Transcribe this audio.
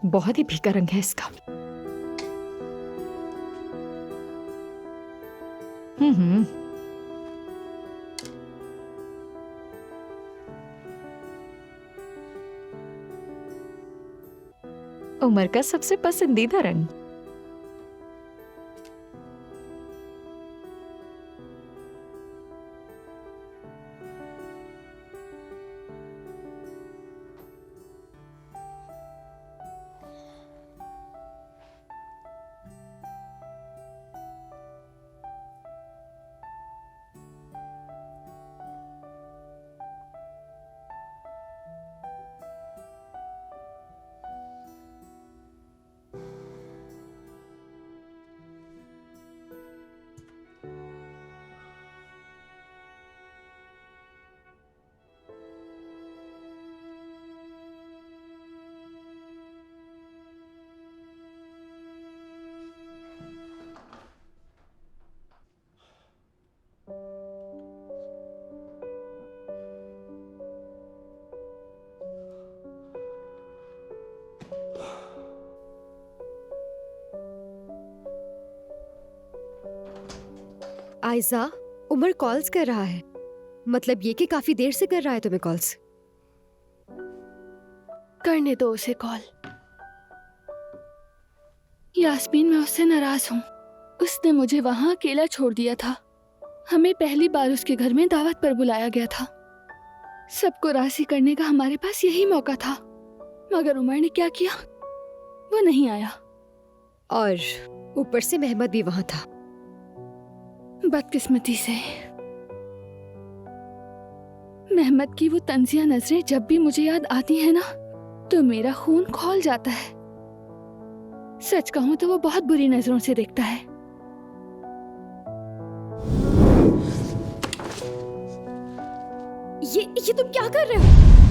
बहुत ही फीका रंग है इसका। हम्म। उमर का सबसे पसंदीदा रंग। आयजा, उमर कॉल्स कर रहा है। मतलब ये कि काफी देर से कर रहा है तुम्हें कॉल्स। करने दो उसे कॉल। यास्मीन, मैं उससे नाराज हूँ। उसने मुझे वहाँ अकेला छोड़ दिया था। हमें पहली बार उसके घर में दावत पर बुलाया गया था। सबको राजी करने का हमारे पास यही मौका था, मगर उमर ने क्या किया, वो नहीं आया। और ऊपर से मेहमद भी वहां था। बदकिस्मती से मेहमद की वो तंजिया नजरें जब भी मुझे याद आती है ना, तो मेरा खून खौल जाता है। सच कहूं तो वो बहुत बुरी नजरों से देखता है। ये तुम क्या कर रहे हो?